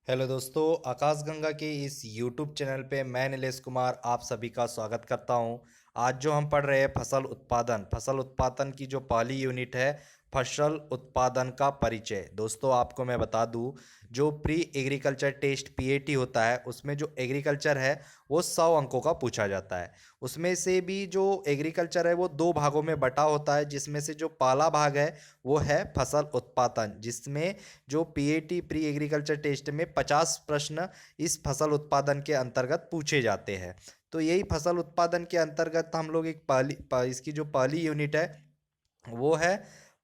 Hello दोस्तों, आकाशगंगा के इस YouTube चैनल पे मैं नीलेश कुमार आप सभी का स्वागत करता हूं। आज जो हम पढ़ रहे हैं फसल उत्पादन की जो पहली यूनिट है, फसल उत्पादन का परिचय। दोस्तों आपको मैं बता दूं, जो प्री एग्रीकल्चर टेस्ट पीएटी होता है उसमें जो एग्रीकल्चर है वो 100 अंकों का पूछा जाता है। उसमें से भी जो एग्रीकल्चर है वो दो भागों में बटा होता है, जिसमें से जो पहला भाग है वो है फसल उत्पादन, जिसमें जो पीएटी प्री एग्रीकल्चर टेस्ट में 50 प्रश्न इस फसल उत्पादन के अंतर्गत पूछे जाते हैं। तो यही फसल उत्पादन के अंतर्गत हम लोग इसकी जो पहली यूनिट है वो है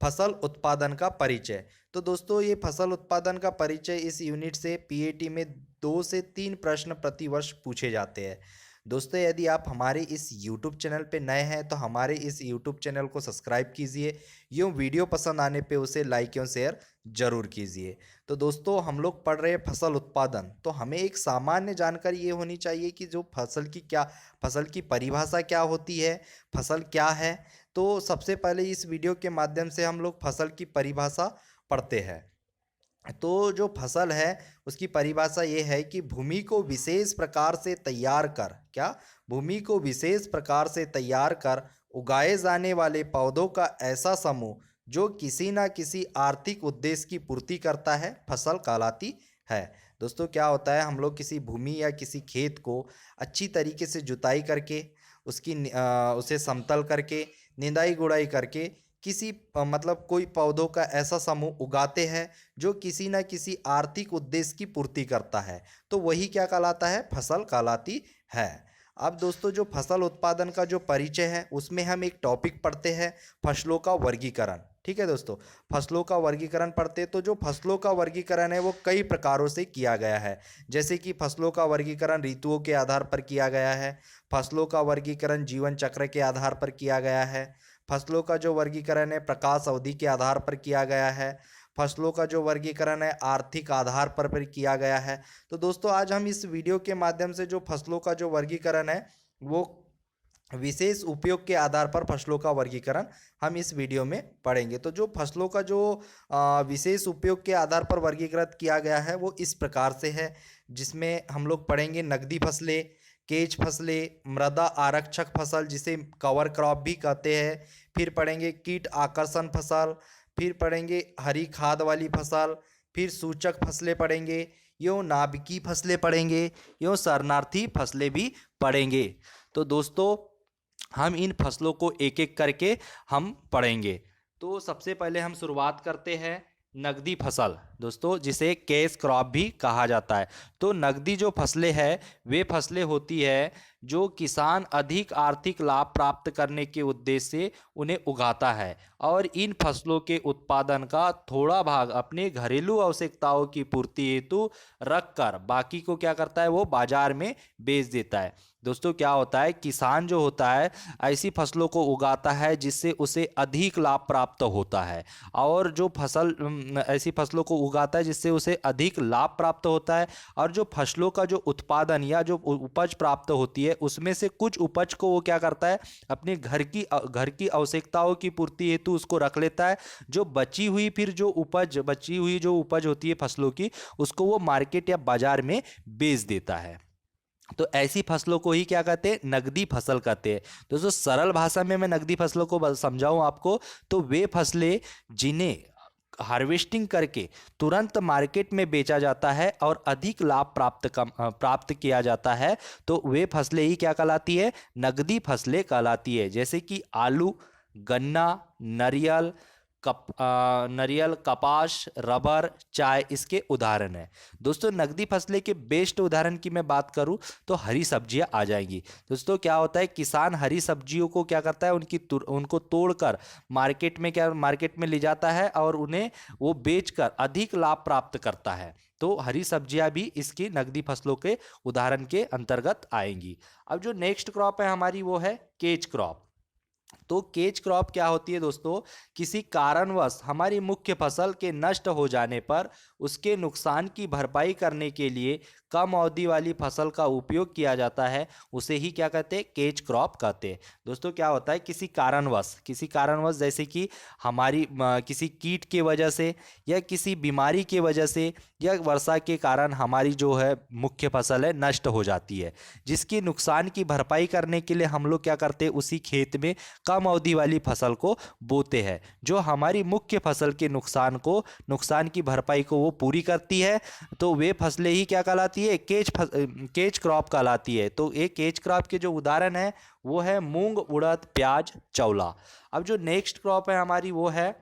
फसल उत्पादन का परिचय। तो दोस्तों ये फसल उत्पादन का परिचय इस यूनिट से पीएटी में 2 से 3 प्रश्न प्रतिवर्ष पूछे जाते हैं। दोस्तों यदि आप हमारे इस YouTube चैनल पे नए हैं तो हमारे इस YouTube चैनल को सब्सक्राइब कीजिए। यूँ वीडियो पसंद आने पे उसे लाइक एवं शेयर जरूर कीजिए। तो दोस्तों हम लोग पढ़ रहे हैं फसल उत्पादन, तो हमें एक सामान्य जानकारी ये होनी चाहिए कि जो फसल की परिभाषा क्या होती है, फसल क्या है। तो सबसे पहले इस वीडियो के माध्यम से हम लोग फसल की परिभाषा पढ़ते हैं। तो जो फसल है उसकी परिभाषा ये है कि भूमि को विशेष प्रकार से तैयार कर भूमि को विशेष प्रकार से तैयार कर उगाए जाने वाले पौधों का ऐसा समूह जो किसी ना किसी आर्थिक उद्देश्य की पूर्ति करता है, फसल कहलाती है। दोस्तों क्या होता है, हम लोग किसी भूमि या किसी खेत को अच्छी तरीके से जुताई करके उसे समतल करके निंदाई गुड़ाई करके मतलब कोई पौधों का ऐसा समूह उगाते हैं जो किसी न किसी आर्थिक उद्देश्य की पूर्ति करता है, तो वही क्या कहलाता है, फसल कहलाती है। अब दोस्तों जो फसल उत्पादन का जो परिचय है उसमें हम एक टॉपिक पढ़ते हैं, फसलों का वर्गीकरण। ठीक है दोस्तों, फसलों का वर्गीकरण पढ़ते हैं। तो जो फसलों का वर्गीकरण है वो कई प्रकारों से किया गया है, जैसे कि फसलों का वर्गीकरण ऋतुओं के आधार पर किया गया है, फसलों का वर्गीकरण जीवन चक्र के आधार पर किया गया है, फसलों का जो वर्गीकरण है प्रकाश अवधि के आधार पर किया गया है, फसलों का जो वर्गीकरण है आर्थिक आधार पर किया गया है। तो दोस्तों आज हम इस वीडियो के माध्यम से जो फसलों का जो वर्गीकरण है वो विशेष उपयोग के आधार पर फसलों का वर्गीकरण हम इस वीडियो में पढ़ेंगे। तो जो फसलों का जो विशेष उपयोग के आधार पर वर्गीकृत किया गया है वो इस प्रकार से है, जिसमें हम लोग पढ़ेंगे नकदी फसलें, केज फसलें, मृदा आरक्षक फसल जिसे कवर क्रॉप भी कहते हैं, फिर पढ़ेंगे कीट आकर्षण फसल, फिर पढ़ेंगे हरी खाद वाली फसल, फिर सूचक फसलें पढ़ेंगे, यूँ नाभिकीय फसलें पढ़ेंगे, यूँ शरणार्थी फसलें भी पढ़ेंगे। तो दोस्तों हम इन फसलों को एक एक करके हम पढ़ेंगे। तो सबसे पहले हम शुरुआत करते हैं नकदी फसल, दोस्तों जिसे कैश क्रॉप भी कहा जाता है। तो नकदी जो फसलें हैं वे फसलें होती है जो किसान अधिक आर्थिक लाभ प्राप्त करने के उद्देश्य से उन्हें उगाता है और इन फसलों के उत्पादन का थोड़ा भाग अपने घरेलू आवश्यकताओं की पूर्ति हेतु रखकर बाकी को क्या करता है, वो बाजार में बेच देता है। दोस्तों क्या होता है, किसान जो होता है ऐसी फसलों को उगाता है जिससे उसे अधिक लाभ प्राप्त होता है, और जो ऐसी फसलों को उगाता है जिससे उसे अधिक लाभ प्राप्त होता है, और जो फसलों का जो उत्पादन या जो उपज प्राप्त होती है उसमें से कुछ उपज को वो क्या करता है, अपने घर की आवश्यकताओं की पूर्ति हेतु उसको रख लेता है। जो बची हुई जो उपज होती है फसलों की, उसको वो मार्केट या बाजार में बेच देता है। तो ऐसी फसलों को ही क्या कहते हैं, नकदी फसल कहते हैं। दोस्तों सरल भाषा में मैं नकदी फसलों को समझाऊं आपको, तो वे फसलें जिन्हें हार्वेस्टिंग करके तुरंत मार्केट में बेचा जाता है और अधिक लाभ प्राप्त किया जाता है, तो वे फसलें ही क्या कहलाती है, नकदी फसलें कहलाती है। जैसे कि आलू, गन्ना, नारियल, कपास, रबर, चाय इसके उदाहरण है। दोस्तों नकदी फसलें के बेस्ट उदाहरण की मैं बात करूं तो हरी सब्जियां आ जाएंगी। दोस्तों क्या होता है, किसान हरी सब्जियों को क्या करता है, उनको तोड़कर मार्केट में ले जाता है और उन्हें वो बेचकर अधिक लाभ प्राप्त करता है। तो हरी सब्जियां भी इसकी नकदी फसलों के उदाहरण के अंतर्गत आएंगी। अब जो नेक्स्ट क्रॉप है हमारी वो है केज क्रॉप। तो केज क्रॉप क्या होती है दोस्तों, किसी कारणवश हमारी मुख्य फसल के नष्ट हो जाने पर उसके नुकसान की भरपाई करने के लिए कम अवधि वाली फसल का उपयोग किया जाता है उसे ही क्या कहते हैं, केज क्रॉप कहते हैं। दोस्तों क्या होता है, किसी कारणवश जैसे कि हमारी किसी कीट के वजह से या किसी बीमारी के वजह से या वर्षा के कारण हमारी जो है मुख्य फसल है नष्ट हो जाती है, जिसकी नुकसान की भरपाई करने के लिए हम लोग क्या करते हैं, उसी खेत में कम अवधि वाली फसल को बोते हैं, जो हमारी मुख्य फसल के नुकसान की भरपाई को वो पूरी करती है। तो वे फसलें ही क्या कहलाती है, केज क्रॉप कहलाती है। तो एक केज क्रॉप के जो उदाहरण है वो है मूंग, उड़द, प्याज, चौला। अब जो नेक्स्ट क्रॉप है हमारी वो है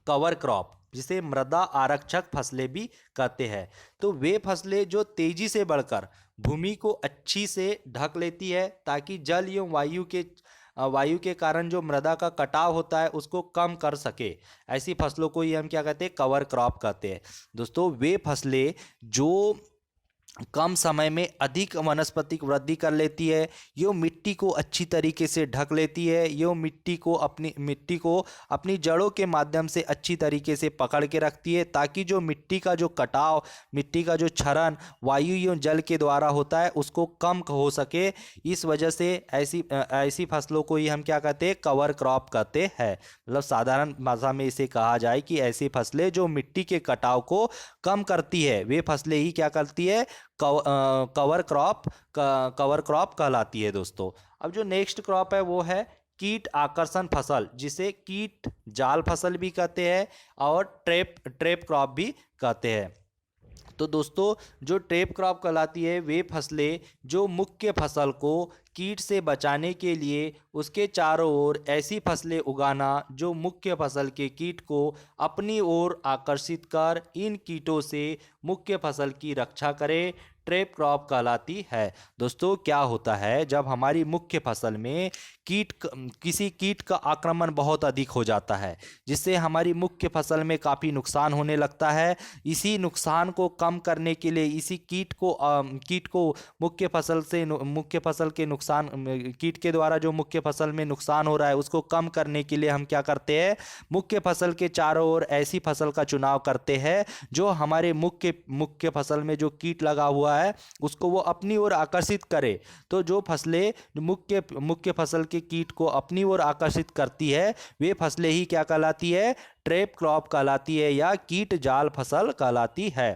कवर क्रॉप, जिसे मृदा आरक्षक फसलें भी कहते हैं। तो वे फसलें जो तेजी से बढ़कर भूमि को अच्छी से ढक लेती है, ताकि जल एवं वायु के कारण जो मृदा का कटाव होता है उसको कम कर सके, ऐसी फसलों को ही हम क्या कहते हैं, कवर क्रॉप कहते हैं। दोस्तों वे फसलें जो कम समय में अधिक वनस्पतिक वृद्धि कर लेती है, यो मिट्टी को अच्छी तरीके से ढक लेती है, यो मिट्टी को अपनी जड़ों के माध्यम से अच्छी तरीके से पकड़ के रखती है, ताकि जो मिट्टी का जो कटाव, मिट्टी का जो क्षरण वायु एवं जल के द्वारा होता है उसको कम हो सके। इस वजह से ऐसी फसलों को ही हम क्या कहते हैं, कवर क्रॉप कहते हैं। मतलब साधारण भाषा में इसे कहा जाए कि ऐसी फसलें जो मिट्टी के कटाव को कम करती है, वे फसलें ही क्या करती है, कवर क्रॉप कहलाती है। दोस्तों अब जो नेक्स्ट क्रॉप है वो है कीट आकर्षण फसल, जिसे कीट जाल फसल भी कहते हैं और ट्रैप क्रॉप भी कहते हैं। तो दोस्तों जो ट्रैप क्रॉप कहलाती है, वे फसलें जो मुख्य फसल को कीट से बचाने के लिए उसके चारों ओर ऐसी फसलें उगाना जो मुख्य फसल के कीट को अपनी ओर आकर्षित कर इन कीटों से मुख्य फसल की रक्षा करे, ट्रैप क्रॉप कहलाती है। दोस्तों क्या होता है, जब हमारी मुख्य फसल में किसी कीट का आक्रमण बहुत अधिक हो जाता है, जिससे हमारी मुख्य फसल में काफ़ी नुकसान होने लगता है, इसी नुकसान को कम करने के लिए इसी कीट को मुख्य फसल के नुकसान, कीट के द्वारा जो मुख्य फसल में नुकसान हो रहा है उसको कम करने के लिए हम क्या करते हैं, मुख्य फसल के चारों ओर ऐसी फसल का चुनाव करते हैं जो हमारे मुख्य फसल में जो कीट लगा हुआ है उसको वो अपनी ओर आकर्षित करे। तो जो फसलें मुख्य फसल के कीट को अपनी ओर आकर्षित करती है, वे फसलें ही क्या कहलाती है, ट्रैप क्रॉप कहलाती है या कीट जाल फसल कहलाती है।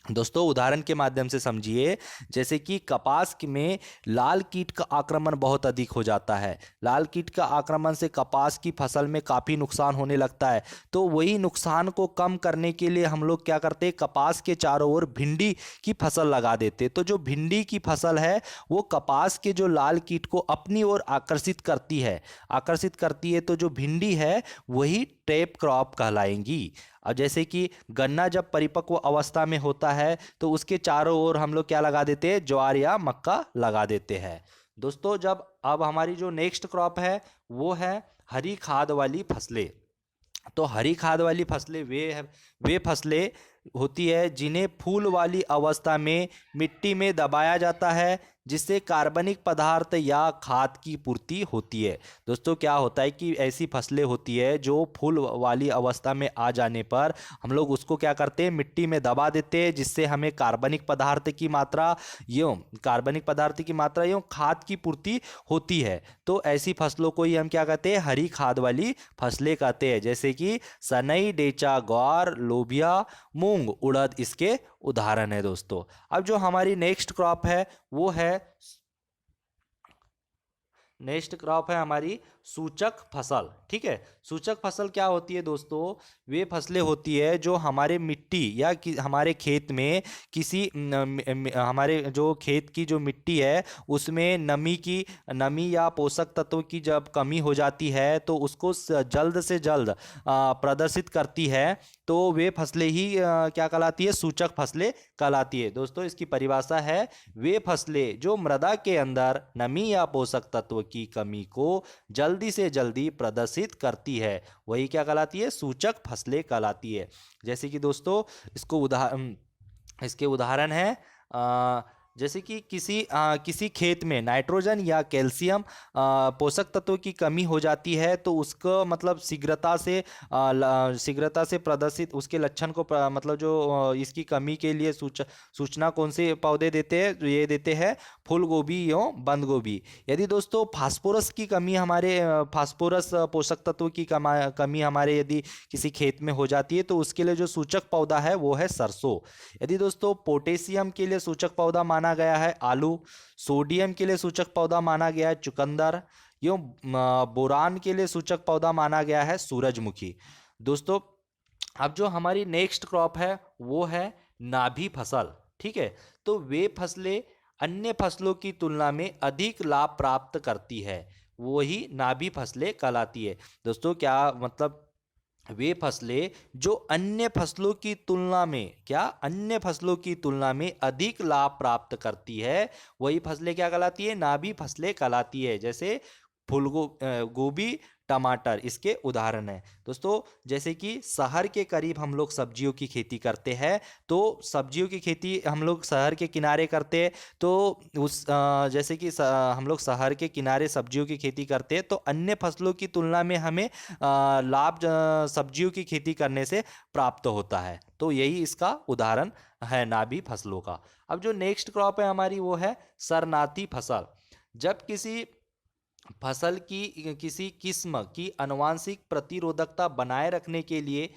दोस्तों उदाहरण के माध्यम से समझिए, जैसे कि कपास में लाल कीट का आक्रमण बहुत अधिक हो जाता है, लाल कीट का आक्रमण से कपास की फसल में काफ़ी नुकसान होने लगता है। तो वही नुकसान को कम करने के लिए हम लोग क्या करते हैं, कपास के चारों ओर भिंडी की फसल लगा देते। तो जो भिंडी की फसल है वो कपास के जो लाल कीट को अपनी ओर आकर्षित करती है, तो जो भिंडी है वही ट्रैप क्रॉप कहलाएंगी। अब जैसे कि गन्ना जब परिपक्व अवस्था में होता है तो उसके चारों ओर हम लोग क्या लगा देते हैं, ज्वार या मक्का लगा देते हैं। दोस्तों अब हमारी जो नेक्स्ट क्रॉप है वो है हरी खाद वाली फसलें। तो हरी खाद वाली फसलें वे फसलें होती है जिन्हें फूल वाली अवस्था में मिट्टी में दबाया जाता है, जिससे कार्बनिक पदार्थ या खाद की पूर्ति होती है। दोस्तों क्या होता है कि ऐसी फसलें होती है जो फूल वाली अवस्था में आ जाने पर हम लोग उसको क्या करते हैं, मिट्टी में दबा देते हैं, जिससे हमें कार्बनिक पदार्थ की मात्रा एवं खाद की पूर्ति होती है। तो ऐसी फसलों को ही हम क्या कहते हैं, हरी खाद वाली फसलें कहते हैं। जैसे कि सनई, डेचा, ग्वार, लोबिया, मूंग, उड़द इसके उदाहरण है। दोस्तों अब जो हमारी नेक्स्ट क्रॉप है वो है हमारी सूचक फसल। ठीक है, सूचक फसल क्या होती है दोस्तों, वे फसलें होती है जो हमारे मिट्टी या हमारे खेत में हमारे जो खेत की जो मिट्टी है उसमें नमी या पोषक तत्व की जब कमी हो जाती है तो उसको जल्द से जल्द प्रदर्शित करती है। तो वे फसलें ही क्या कहलाती है, सूचक फसलें कहलाती है। दोस्तों इसकी परिभाषा है, वे फसलें जो मृदा के अंदर नमी या पोषक तत्व की कमी को जल्दी से जल्दी प्रदर्शित करती है, वही क्या कहलाती है, सूचक फसलें कहलाती है। जैसे कि दोस्तों इसके उदाहरण है जैसे कि किसी खेत में नाइट्रोजन या कैल्शियम पोषक तत्व की कमी हो जाती है तो उसको मतलब शीघ्रता से प्रदर्शित उसके लक्षण को मतलब जो इसकी कमी के लिए सूचना कौन से पौधे देते हैं, तो ये देते हैं फूल गोभी एवं बंद गोभी। यदि दोस्तों फास्फोरस की कमी फास्फोरस पोषक तत्व की कमी हमारे यदि किसी खेत में हो जाती है तो उसके लिए जो सूचक पौधा है वो है सरसों। यदि दोस्तों पोटेशियम के लिए सूचक पौधा माना गया है आलू, सोडियम के लिए सूचक पौधा माना गया है चुकंदर, एवं बोरान के लिए सूचक पौधा माना गया है सूरजमुखी। दोस्तों अब जो हमारी नेक्स्ट क्रॉप है वो है नाभी फसल। ठीक है, तो वे फसलें अन्य फसलों की तुलना में अधिक लाभ प्राप्त करती है, वही नाभी फसलें कहलाती है। दोस्तों क्या मतलब वे फसलें जो अन्य फसलों की तुलना में अधिक लाभ प्राप्त करती है, वही फसलें क्या कहलाती है, नाभी फसलें कहलाती है। जैसे गोभी, टमाटर इसके उदाहरण है। दोस्तों जैसे कि शहर के करीब हम लोग सब्जियों की खेती करते हैं, तो सब्जियों की खेती हम लोग शहर के किनारे करते हैं, तो जैसे कि हम लोग शहर के किनारे सब्जियों की खेती करते हैं तो अन्य फसलों की तुलना में हमें लाभ सब्जियों की खेती करने से प्राप्त होता है। तो यही इसका उदाहरण है नाभी फसलों का। अब जो नेक्स्ट क्रॉप है हमारी वो है शरणार्थी फसल। जब किसी फसल की किसी किस्म की आनुवांशिक प्रतिरोधकता बनाए रखने के लिए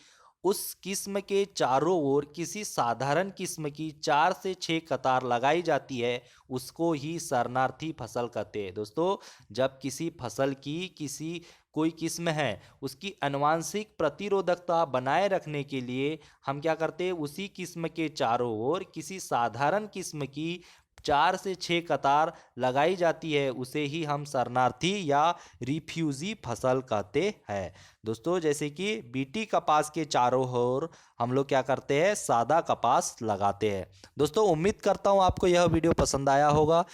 उस किस्म के चारों ओर किसी साधारण किस्म की 4 से 6 कतार लगाई जाती है, उसको ही शरणार्थी फसल कहते हैं। दोस्तों जब किसी फसल की किसी कोई किस्म है उसकी आनुवांशिक प्रतिरोधकता बनाए रखने के लिए हम क्या करते हैं, उसी किस्म के चारों ओर किसी साधारण किस्म की 4 से 6 कतार लगाई जाती है, उसे ही हम शरणार्थी या रिफ्यूजी फसल कहते हैं। दोस्तों जैसे कि बीटी कपास के चारों ओर हम लोग क्या करते हैं, सादा कपास लगाते हैं। दोस्तों उम्मीद करता हूँ आपको यह वीडियो पसंद आया होगा।